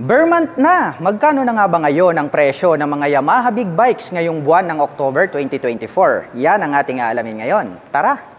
Bare month na! Magkano na nga ba ngayon ang presyo ng mga Yamaha Big Bikes ngayong buwan ng October 2024? Yan ang ating aalamin ngayon. Tara!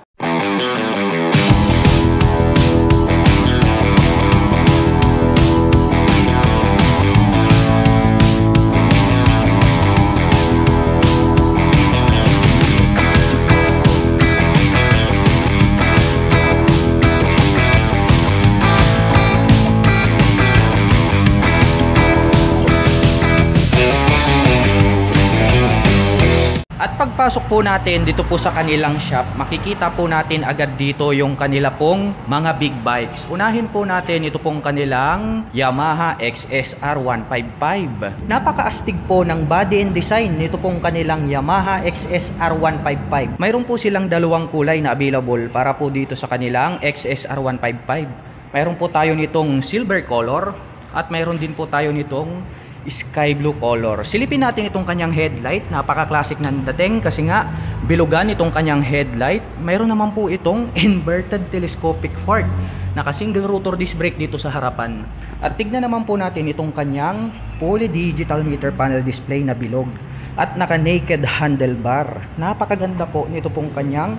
At pagpasok po natin dito po sa kanilang shop, makikita po natin agad dito yung kanila pong mga big bikes. Unahin po natin ito pong kanilang Yamaha XSR 155. Napakaastig po ng body and design nito pong kanilang Yamaha XSR 155. Mayroon po silang dalawang kulay na available para po dito sa kanilang XSR 155. Mayroon po tayo nitong silver color at mayroon din po tayo nitong sky blue color. Silipin natin itong kanyang headlight. Napaka-classic ng dating kasi nga bilugan itong kanyang headlight. Mayroon naman po itong inverted telescopic fork. Naka-single rotor disc brake dito sa harapan. At tignan naman po natin itong kanyang fully digital meter panel display na bilog. At naka-naked handlebar. Napakaganda po nito pong kanyang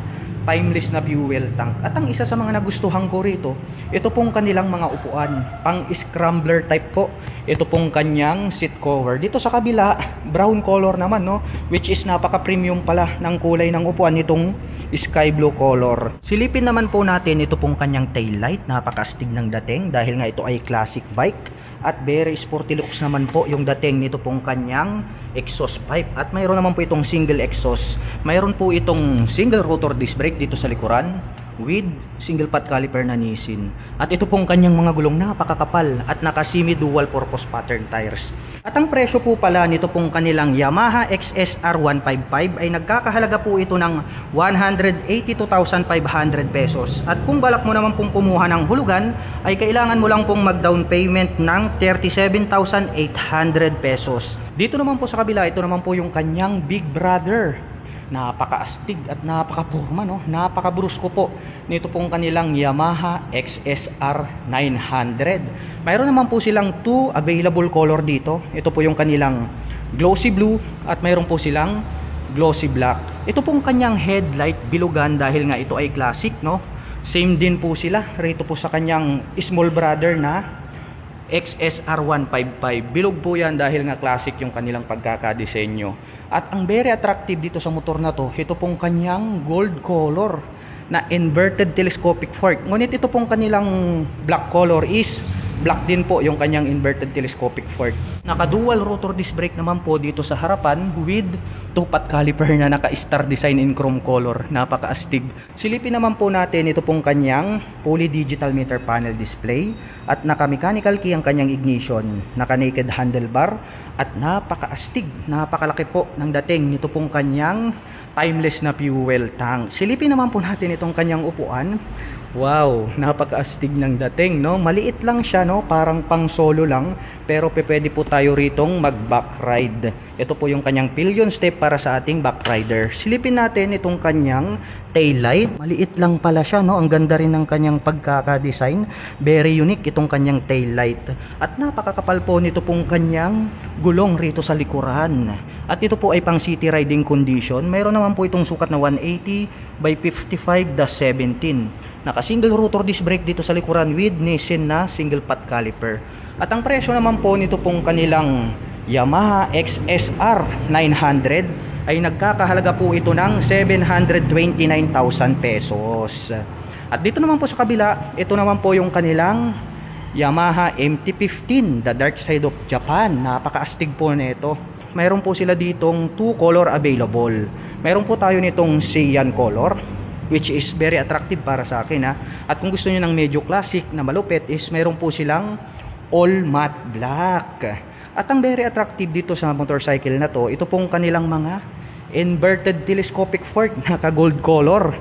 timeless na fuel tank. At ang isa sa mga nagustuhan ko rito, ito pong kanilang mga upuan, pang scrambler type po. Ito pong kanyang seat cover. Dito sa kabila, brown color naman, no? Which is napaka-premium pala ng kulay ng upuan nitong sky blue color. Silipin naman po natin ito pong kanyang tail light. Napaka-astig ng dating dahil nga ito ay classic bike. At very sporty looks naman po yung dating nito pong kanyang exhaust pipe. At mayroon naman po itong single exhaust. Mayroon po itong single rotor disc brake dito sa likuran with single pot caliper na Nissin. At ito pong kanyang mga gulong napakakapal at naka semi dual purpose pattern tires. At ang presyo po pala nito pong kanilang Yamaha XSR 155 ay nagkakahalaga po ito ng 182,500 pesos. At kung balak mo naman pong kumuha ng hulugan ay kailangan mo lang pong mag down payment ng 37,800 pesos. Dito naman po sa kabila, ito naman po yung kanyang big brother. Napakaastig at napaka-porma, no? Napaka-brusko po nito pong kanilang Yamaha XSR 900. Mayroon naman po silang 2 available color dito. Ito po yung kanilang glossy blue at mayroon po silang glossy black. Ito pong kanyang headlight bilugan dahil nga ito ay classic, no? Same din po sila rito po sa kanyang small brother na XSR 155. Bilog po yan dahil nga classic yung kanilang pagkakadesenyo. At ang very attractive dito sa motor na to, ito pong kanyang gold color na inverted telescopic fork. Ngunit ito pong kanilang black color is black din po yung kanyang inverted telescopic fork. Naka dual rotor disc brake naman po dito sa harapan with 2-pot caliper na naka star design in chrome color. Napakaastig. Silipin naman po natin ito pong kanyang fully digital meter panel display at naka mechanical key ang kanyang ignition, naka naked handlebar at napakaastig. Napakalaki po ng dating nito pong kanyang timeless na fuel tank. Silipin naman po natin itong kanyang upuan. Wow, napakaastig ng dating, no? Maliit lang siya, no? Parang pang solo lang, pero pwede po tayo ritong mag back ride. Ito po yung kanyang pillion step para sa ating back rider. Silipin natin itong kanyang tail light. Maliit lang pala siya, no? Ang ganda rin ng kanyang pagkaka-design. Very unique itong kanyang tail light. At napakakapal po nito pong kanyang gulong rito sa likuran. At ito po ay pang city riding condition. Mayroon naman po itong sukat na 180 by 55-17. Naka single rotor disc brake dito sa likuran with Nissin na single pot caliper. At ang presyo naman po nito pong kanilang Yamaha XSR 900 ay nagkakahalaga po ito ng 729,000 pesos. At dito naman po sa kabila, ito naman po yung kanilang Yamaha MT-15, the dark side of Japan. Napakaastig po nito. Mayroon po sila ditong 2 color available. Mayroon po tayo nitong cyan color, which is very attractive para sa akin, ha. At kung gusto niyo ng medyo classic na malupit is mayroon po silang all matte black. At ang very attractive dito sa motorcycle na to, ito pong kanilang mga inverted telescopic fork, naka gold color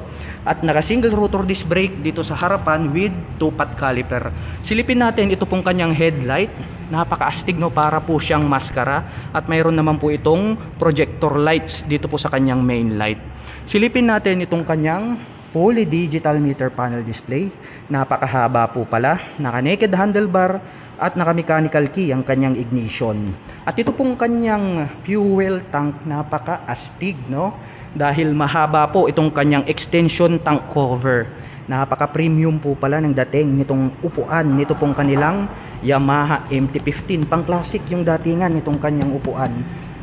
at naka single rotor disc brake dito sa harapan with 2-pot caliper. Silipin natin ito pong kanyang headlight. Napakaastig, no? Para po siyang maskara. At mayroon naman po itong projector lights dito po sa kanyang main light. Silipin natin itong kanyang fully digital meter panel display. Napakahaba po pala, naka-naked handlebar at naka-mechanical key ang kanyang ignition. At ito pong kanyang fuel tank, napaka-astig, no? Dahil mahaba po itong kanyang extension tank cover. Napaka-premium po pala ng dating nitong upuan, nito pong kanilang Yamaha MT-15. Pang-classic yung datingan nitong kanyang upuan.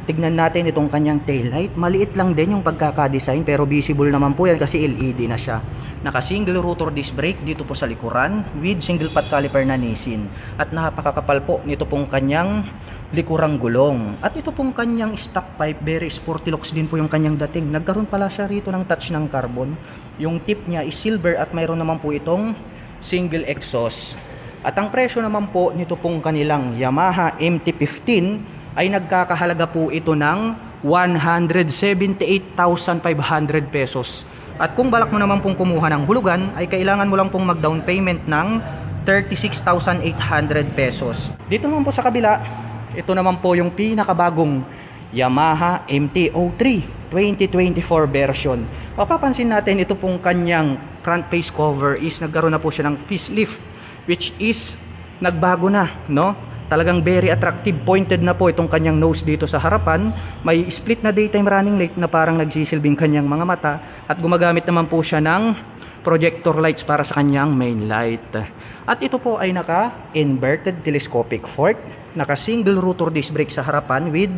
Tignan natin itong kanyang taillight. Maliit lang din yung pagkaka-design pero visible naman po yan kasi LED na siya. Naka-single rotor disc brake dito po sa likuran with single pot caliper na Nissin. At napakakapal po nito pong kanyang likurang gulong. At ito pong kanyang stock pipe, very sporty looks din po yung kanyang dating. Nagkaroon pala siya rito ng touch ng carbon. Yung tip niya is silver at mayroon naman po itong single exhaust. At ang presyo naman po nito pong kanilang Yamaha MT-15 ay nagkakahalaga po ito ng 178,500 pesos. At kung balak mo naman pong kumuha ng hulugan, ay kailangan mo lang pong mag-down payment ng 36,800 pesos. Dito naman po sa kabila, ito naman po yung pinakabagong Yamaha MT-03 2024 version. Mapapansin natin ito pong kanyang front face cover is nagkaroon na po siya ng facelift, which is nagbago na, no? Talagang very attractive, pointed na po itong kanyang nose dito sa harapan. May split na daytime running light na parang nagsisilbing kanyang mga mata. At gumagamit naman po siya ng projector lights para sa kanyang main light. At ito po ay naka-inverted telescopic fork, naka-single rotor disc brake sa harapan with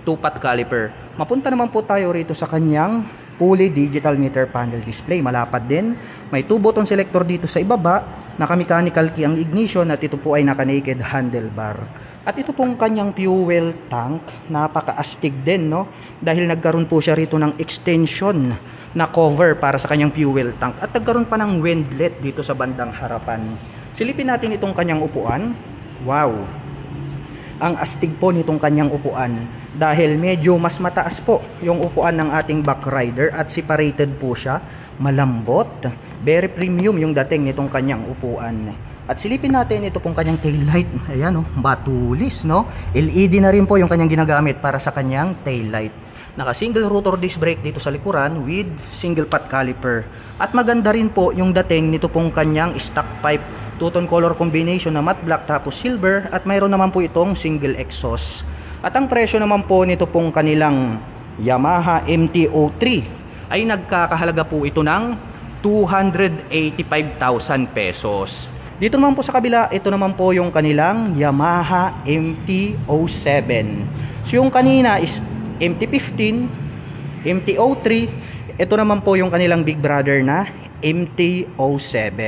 2-pot caliper. Mapunta naman po tayo rito sa kanyang fully digital meter panel display. Malapad din. May 2-button selector dito sa ibaba. Naka-mechanical key ang ignition at ito po ay naka-naked handlebar. At ito pong kanyang fuel tank, napaka-astig din, no? Dahil nagkaroon po siya rito ng extension na cover para sa kanyang fuel tank. At nagkaroon pa ng windlet dito sa bandang harapan. Silipin natin itong kanyang upuan. Wow! Ang astig po nitong kanyang upuan dahil medyo mas mataas po yung upuan ng ating back rider at separated po siya, malambot, very premium yung dating nitong kanyang upuan. At silipin natin ito pong kanyang taillight. Ayan, oh, matulis, no? LED na rin po yung kanyang ginagamit para sa kanyang taillight. Naka single rotor disc brake dito sa likuran with single pot caliper. At maganda rin po yung dating nito pong kanyang stock pipe, two-tone color combination na matte black tapos silver, at mayroon naman po itong single exhaust. At ang presyo naman po nito pong kanilang Yamaha MT-03 ay nagkakahalaga po ito ng 285,000 pesos. Dito naman po sa kabila, ito naman po yung kanilang Yamaha MT-07. So yung kanina is MT-15, MT-03, ito naman po yung kanilang big brother na MT-07.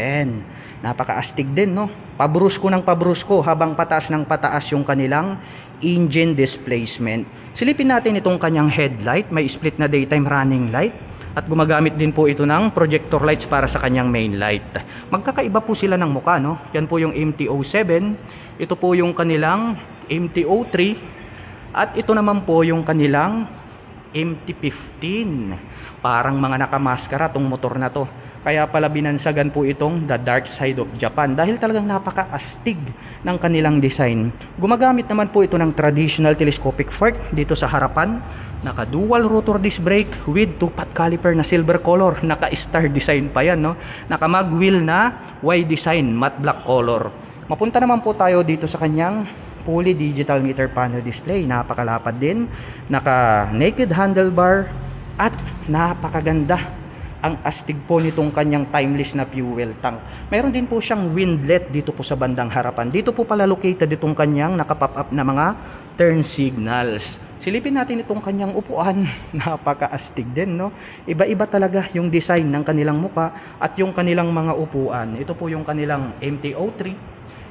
Napaka-astig din, no? Pabrusko ng pabrusko habang pataas ng pataas yung kanilang engine displacement. Silipin natin itong kanyang headlight, may split na daytime running light. At gumagamit din po ito ng projector lights para sa kanyang main light. Magkakaiba po sila ng mukha, no? Yan po yung MT-07. Ito po yung kanilang MT-03. At ito naman po yung kanilang MT-15. Parang mga nakamaskara tong motor na to. Kaya pala binansagan po itong The Dark Side of Japan dahil talagang napaka-astig ng kanilang design. Gumagamit naman po ito ng traditional telescopic fork dito sa harapan. Naka-dual rotor disc brake with 2-pot caliper na silver color. Naka-star design pa yan, no? Naka-mag wheel na Y design, matte black color. Mapunta naman po tayo dito sa kanyang fully digital meter panel display. Napakalapad din. Naka-naked handlebar at napakaganda. Ang astig po nitong kanyang timeless na fuel tank. Mayroon din po siyang windlet dito po sa bandang harapan. Dito po pala located itong kanyang nakapop up na mga turn signals. Silipin natin itong kanyang upuan. Napaka-astig din, no? Iba-iba talaga yung design ng kanilang muka at yung kanilang mga upuan. Ito po yung kanilang MT-03.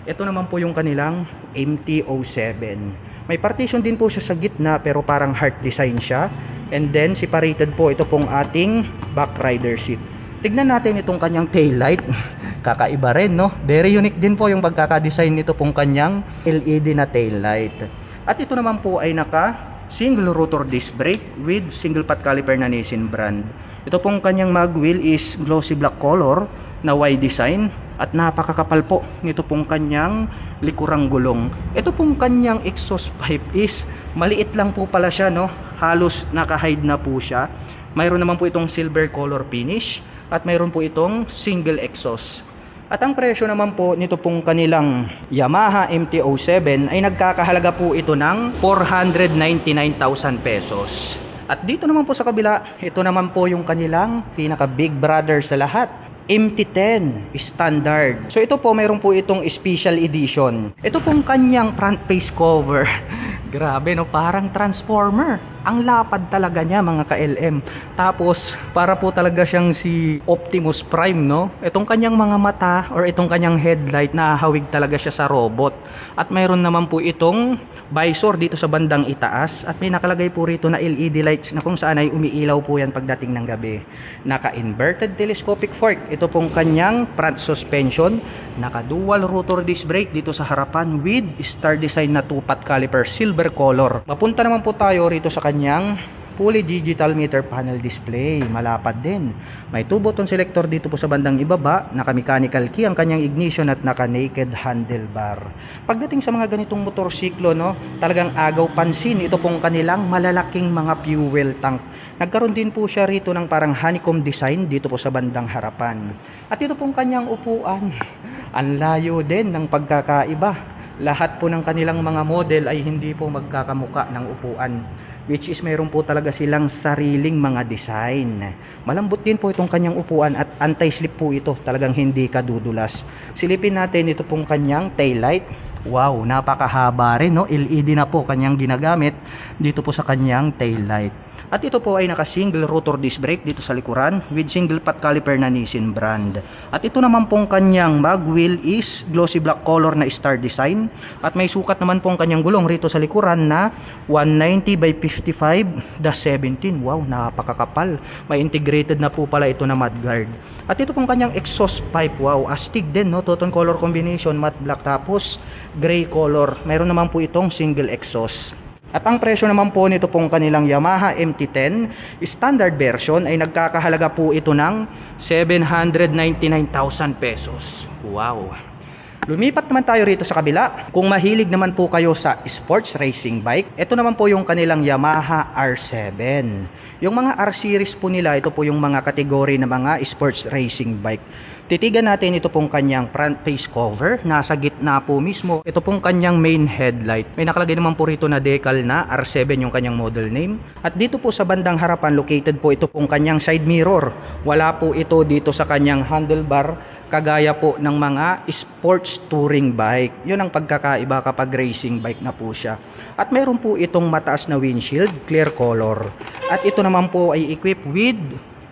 Ito naman po yung kanilang MT-07. May partition din po siya sa gitna pero parang heart design siya. And then separated po ito pong ating back rider seat. Tignan natin itong kanyang tail light. Kakaiba rin, no? Very unique din po yung pagkaka-design nito pong kanyang LED na tail light. At ito naman po ay naka single rotor disc brake with single pot caliper na Nissin brand. Ito pong kanyang mag wheel is glossy black color na Y design at napakakapal po nito pong kanyang likurang gulong. Ito pong kanyang exhaust pipe is maliit lang po pala siya, no? Halos naka-hide na po siya. Mayroon naman po itong silver color finish at mayroon po itong single exhaust. At ang presyo naman po nito pong kanilang Yamaha MT-07 ay nagkakahalaga po ito ng 499,000 pesos. At dito naman po sa kabila, ito naman po yung kanilang pinaka big brother sa lahat, MT-10 standard. So ito po, mayroon po itong special edition. Ito pong kanyang front face cover. Grabe no, parang transformer. Ang lapad talaga niya mga ka-LM. Tapos para po talaga siyang si Optimus Prime, no? Itong kanyang mga mata or itong kanyang headlight, nahahawig talaga siya sa robot. At mayroon naman po itong visor dito sa bandang itaas at may nakalagay po rito na LED lights na kung saan ay umiilaw po yan pagdating ng gabi. Naka-inverted telescopic fork. Ito pong kanyang front suspension. Naka-dual rotor disc brake dito sa harapan with star design na 2-pot caliper, silver color. Mapunta naman po tayo rito sa kanyang fully digital meter panel display. Malapad din. May 2-button selector dito po sa bandang ibaba. Naka-mechanical key ang kanyang ignition at naka-naked handlebar. Pagdating sa mga ganitong motorsiklo, no, talagang agaw pansin ito pong kanilang malalaking mga fuel tank. Nagkaroon din po siya rito ng parang honeycomb design dito po sa bandang harapan. At ito pong kanyang upuan. Ang layo din ng pagkakaiba. Lahat po ng kanilang mga model ay hindi po magkakamuka ng upuan, which is mayroon po talaga silang sariling mga design. Malambot din po itong kanyang upuan at anti-slip po ito, talagang hindi kadudulas. Silipin natin ito pong kanyang taillight. Wow, napakahaba rin, no? LED na po kanyang ginagamit dito po sa kanyang taillight. At ito po ay naka single rotor disc brake dito sa likuran with single pot caliper na Nissin brand. At ito naman pong kanyang mag wheel is glossy black color na star design. At may sukat naman pong kanyang gulong rito sa likuran na 190 by 55-17. Wow, napakakapal. May integrated na po pala ito na mudguard. At ito pong kanyang exhaust pipe. Wow, astig din, no? Two-tone color combination, matte black tapos gray color. Mayroon naman po itong single exhaust. At ang presyo naman po nito pong kanilang Yamaha MT-10 standard version ay nagkakahalaga po ito ng 799,000 pesos. Wow! Lumipat naman tayo rito sa kabila. Kung mahilig naman po kayo sa sports racing bike, ito naman po yung kanilang Yamaha R7. Yung mga R series po nila, ito po yung mga kategory na mga sports racing bike. Titigan natin ito pong kanyang front face cover. Nasa gitna po mismo, ito pong kanyang main headlight. May nakalagay naman po rito na decal na R7 yung kanyang model name. At dito po sa bandang harapan, located po ito pong kanyang side mirror. Wala po ito dito sa kanyang handlebar, kagaya po ng mga sports touring bike. Yun ang pagkakaiba kapag racing bike na po siya. At meron po itong mataas na windshield, clear color. At ito naman po ay equipped with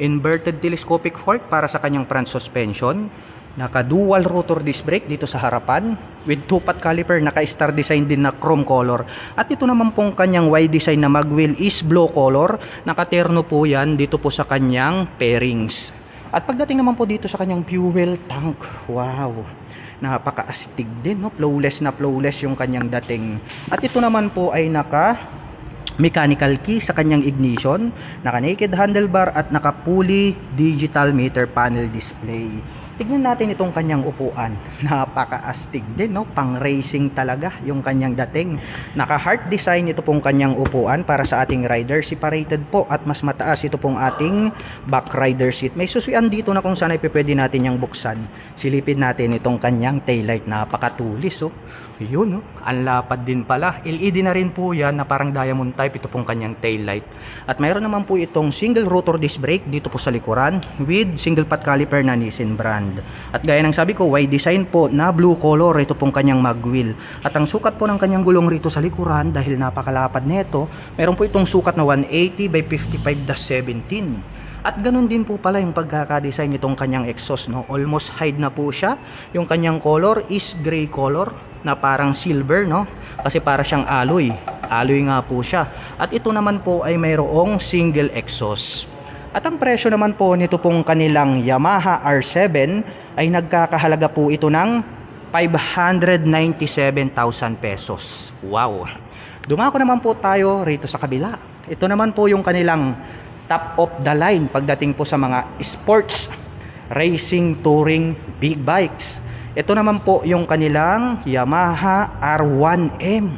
inverted telescopic fork para sa kanyang front suspension. Naka dual rotor disc brake dito sa harapan with 2-pot caliper, naka star design din na chrome color. At ito naman pong kanyang Y design na mag wheel is blue color. Nakaterno po yan dito po sa kanyang pairings. At pagdating naman po dito sa kanyang fuel tank, wow, napaka-astig din, no? Flawless na flawless yung kanyang dating. At ito naman po ay naka mechanical key sa kanyang ignition, naka naked handlebar at naka fully digital meter panel display. Tignan natin itong kanyang upuan. Napaka-astig din, no? Pang racing talaga yung kanyang dating. Naka heart design ito pong kanyang upuan para sa ating rider. Separated po at mas mataas ito pong ating back rider seat. May susuyan dito na kung saan ay pwede natin yung buksan. Silipin natin itong kanyang taillight. Napakatulis, oh. Yun, oh. Ang lapad din pala. LED na rin po yan na parang diamond type ito pong kanyang taillight. At mayroon naman po itong single rotor disc brake dito po sa likuran with single pot caliper na Nissin brand. At gaya ng sabi ko, Y design po na blue color ito pong kanyang mag wheel. At ang sukat po ng kanyang gulong rito sa likuran, dahil napakalapad nito, meron po itong sukat na 180 by 55-17. At ganun din po pala yung pagkakadesign nitong kanyang exhaust, no? Almost hide na po siya. Yung kanyang color is gray color na parang silver, no? Kasi para siyang alloy. Alloy nga po siya. At ito naman po ay mayroong single exhaust. At ang presyo naman po nito pong kanilang Yamaha R7 ay nagkakahalaga po ito ng 597,000 pesos. Wow! Dumako naman po tayo rito sa kabila. Ito naman po yung kanilang top of the line pagdating po sa mga sports, racing, touring, big bikes. Ito naman po yung kanilang Yamaha R1M.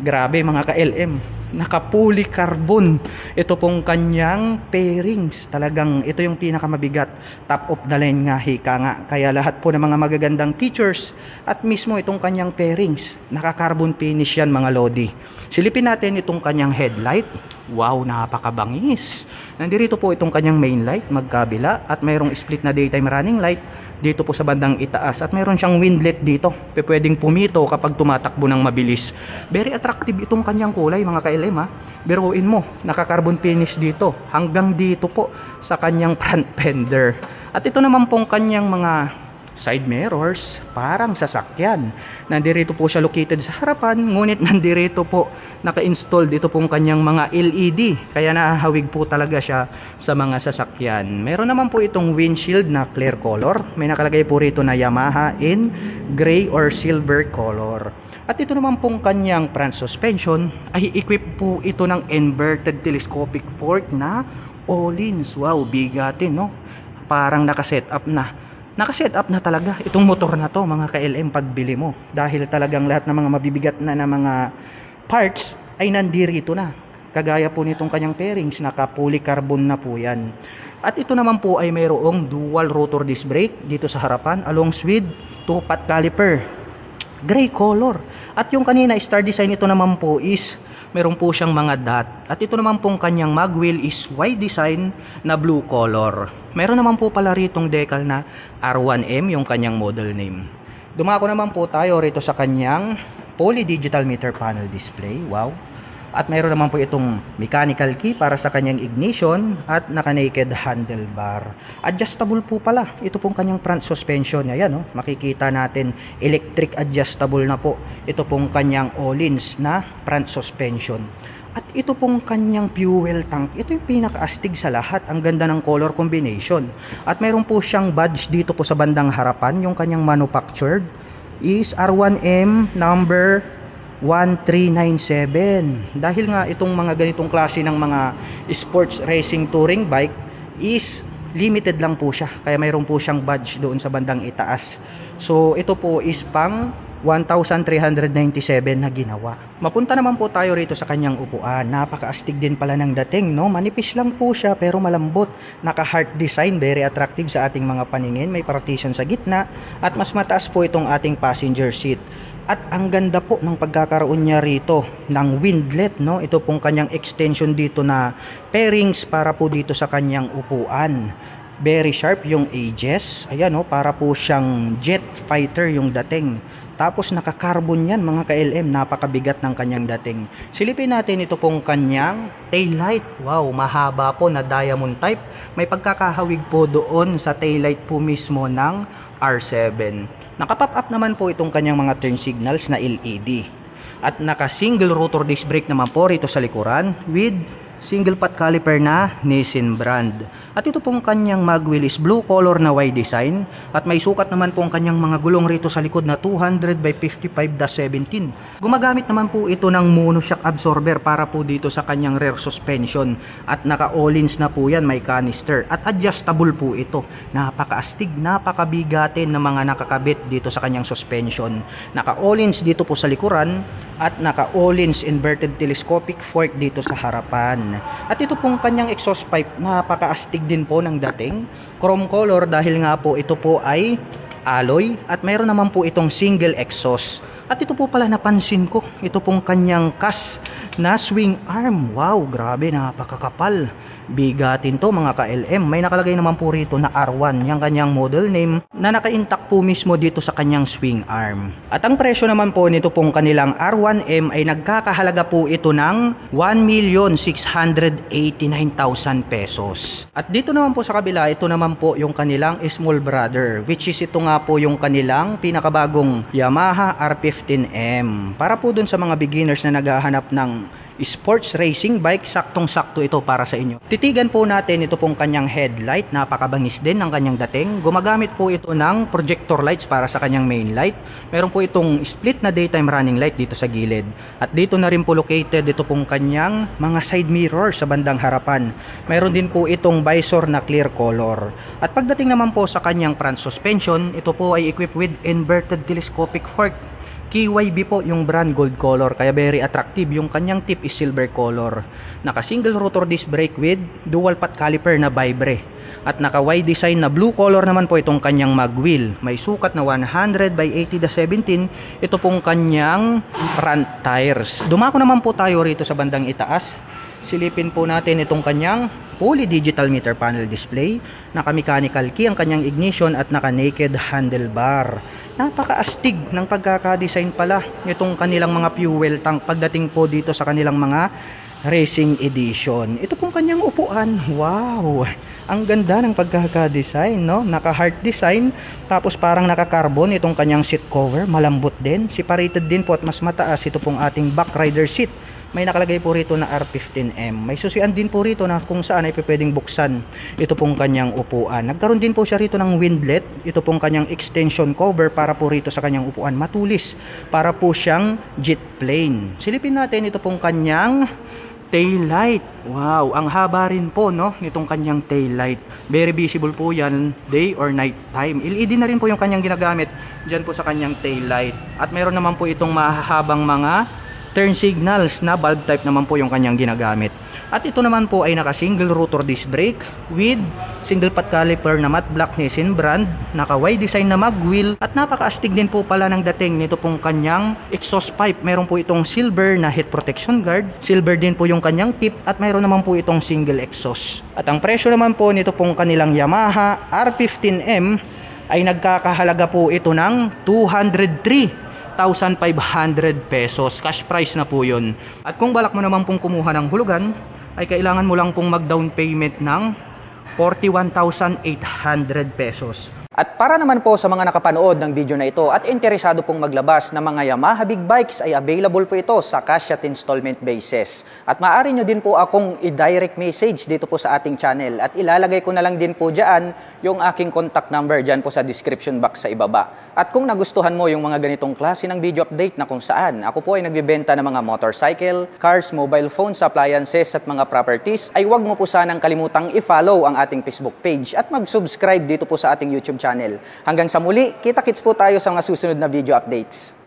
Grabe mga ka-LM. naka polycarbon. Ito pong kanyang pairings. Talagang ito yung pinakamabigat. Top of the line nga, hika nga. Kaya lahat po ng mga magagandang features at mismo itong kanyang pairings, naka carbon finish yan mga lodi. Silipin natin itong kanyang headlight. Wow, napakabangis. Nandito po itong kanyang main light magkabila at mayroong split na daytime running light dito po sa bandang itaas at mayroon siyang windlet dito. Pwedeng pumito kapag tumatakbo ng mabilis. Very attractive itong kanyang kulay mga ka-LM ha. Biruin mo, naka-carbon finish dito hanggang dito po sa kanyang front fender. At ito naman pong kanyang mga side mirrors, parang sasakyan. Nandirito po siya located sa harapan, ngunit nandirito po naka-install dito pong kanyang mga LED. Kaya nahahawig po talaga siya sa mga sasakyan. Meron naman po itong windshield na clear color. May nakalagay po rito na Yamaha in gray or silver color. At ito naman pong kanyang front suspension ay equip po ito ng inverted telescopic fork na Öhlins. Wow, bigatin no? Parang naka-set up na. Naka-set up na talaga itong motor na to mga ka-LM pagbili mo. Dahil talagang lahat ng mga mabibigat na mga parts ay nandirito na. Kagaya po nitong kanyang pairings, naka-polycarbon na po yan. At ito naman po ay mayroong dual rotor disc brake dito sa harapan along with 2-pot caliper. Gray color. At yung kanina star design ito naman po is meron po siyang mga dot. At ito naman pong kanyang mag wheel is Y design na blue color. Meron naman po pala ritong decal na R1M yung kanyang model name. Dumako naman po tayo rito sa kanyang poly digital meter panel display. Wow. At mayroon naman po itong mechanical key para sa kanyang ignition at naka-naked handlebar. Adjustable po pala. Ito pong kanyang front suspension. Ayan, no? Makikita natin electric adjustable na po. Ito pong kanyang Öhlins na front suspension. At ito pong kanyang fuel tank. Ito yung pinaka-astig sa lahat. Ang ganda ng color combination. At mayroon po siyang badge dito po sa bandang harapan. Yung kanyang manufactured is R1M number 1397. Dahil nga itong mga ganitong klase ng mga sports racing touring bike is limited lang po siya. Kaya mayroon po siyang badge doon sa bandang itaas. So ito po is pang 1,397 na ginawa. Mapunta naman po tayo rito sa kanyang upuan. Napakaastig din pala ng dating, no? Manipis lang po siya pero malambot. Naka-heart design, very attractive sa ating mga paningin. May partition sa gitna at mas mataas po itong ating passenger seat. At ang ganda po ng pagkakaroon niya rito ng windlet, no? Ito pong kanyang extension dito na pairings para po dito sa kanyang upuan. Very sharp yung edges. Ayan, no? Para po siyang jet fighter yung dating. Tapos naka-carbon yan mga ka-LM, napakabigat ng kanyang dating. Silipin natin ito pong kanyang taillight. Wow, mahaba po na diamond type. May pagkakahawig po doon sa taillight po mismo ng R7. Naka-pop up naman po itong kanyang mga turn signals na LED. At naka-single rotor disc brake naman po rito sa likuran with single pot caliper na Nissin brand. At ito pong kanyang mag wheel is blue color na Y design. At may sukat naman pong kanyang mga gulong rito sa likod na 200 by 55-17. Gumagamit naman po ito ng monoshock absorber para po dito sa kanyang rear suspension. At naka Öhlins na po yan, may canister. At adjustable po ito. Napakaastig, napakabigatin na mga nakakabit dito sa kanyang suspension. Naka Öhlins dito po sa likuran. At naka Öhlins inverted telescopic fork dito sa harapan. At ito pong kanyang exhaust pipe, napakaastig din po ng dating. Chrome color dahil nga po ito po ay alloy. At mayroon naman po itong single exhaust. At ito po pala napansin ko, ito pong kanyang cast na swing arm. Wow, grabe, napakakapal. Bigatin to mga ka-LM. May nakalagay naman po rito na R1, yung kanyang model name na naka-intact po mismo dito sa kanyang swing arm. At ang presyo naman po nito pong kanilang R1M ay nagkakahalaga po ito ng 1,689,000 pesos. At dito naman po sa kabila, ito naman po yung kanilang small brother, which is ito nga po yung kanilang pinakabagong Yamaha R15M. Para po dun sa mga beginners na naghahanap ng sports racing bike, saktong-sakto ito para sa inyo. Titigan po natin ito pong kanyang headlight, napakabangis din ng kanyang dating. Gumagamit po ito ng projector lights para sa kanyang main light. Meron po itong split na daytime running light dito sa gilid. At dito na rin po located ito pong kanyang mga side mirror sa bandang harapan. Meron din po itong visor na clear color. At pagdating naman po sa kanyang front suspension, ito po ay equipped with inverted telescopic fork. KYB po yung brand, gold color, kaya very attractive. Yung kanyang tip is silver color. Naka single rotor disc brake with dual pot caliper na vibre. At naka Y design na blue color naman po itong kanyang mag wheel. May sukat na 100 by 80/17. Ito pong kanyang front tires. Dumako naman po tayo rito sa bandang itaas. Silipin po natin itong kanyang fully digital meter panel display, naka mechanical key ang kanyang ignition at naka naked handlebar. Napaka-astig ng pagkaka-design pala itong kanilang mga fuel tank pagdating po dito sa kanilang mga racing edition. Ito pong kanyang upuan, wow, ang ganda ng pagkaka-design, no? Naka heart design, tapos parang naka-carbon itong kanyang seat cover, malambot din, separated din po at mas mataas ito pong ating back rider seat. May nakalagay po rito na R15M. May susian din po rito na kung saan ay pwedeng buksan ito pong kanyang upuan. Nagkaroon din po siya rito ng windlet. Ito pong kanyang extension cover para po rito sa kanyang upuan. Matulis. Para po siyang jet plane. Silipin natin ito pong kanyang tail light. Wow, ang haba rin po, no, nitong kanyang tail light. Very visible po yan day or night time. LED na rin po yung kanyang ginagamit dyan po sa kanyang tail light. At meron naman po itong mahahabang mga turn signals na bulb type naman po yung kanyang ginagamit. At ito naman po ay naka single rotor disc brake with single pot caliper na matte black Nissin brand, naka Y design na mag wheel, at napaka-astig din po pala ng dating nito pong kanyang exhaust pipe. Meron po itong silver na heat protection guard, silver din po yung kanyang tip, at mayroon naman po itong single exhaust. At ang presyo naman po nito pong kanilang Yamaha R15M ay nagkakahalaga po ito ng 203,500 pesos. Cash price na po yun. At kung balak mo naman pong kumuha ng hulugan, ay kailangan mo lang pong mag down payment ng 41,800 pesos. At para naman po sa mga nakapanood ng video na ito at interesado pong maglabas ng mga Yamaha big bikes, ay available po ito sa cash at installment basis. At maaari nyo din po akong i-direct message dito po sa ating channel, at ilalagay ko na lang din po dyan yung aking contact number dyan po sa description box sa ibaba. At kung nagustuhan mo yung mga ganitong klase ng video update na kung saan ako po ay nagbibenta ng mga motorcycle, cars, mobile phones, appliances at mga properties, ay huwag mo po sanang kalimutang i-follow ang ating Facebook page at mag-subscribe dito po sa ating YouTube channel. Hanggang sa muli, kita-kits po tayo sa mga susunod na video updates.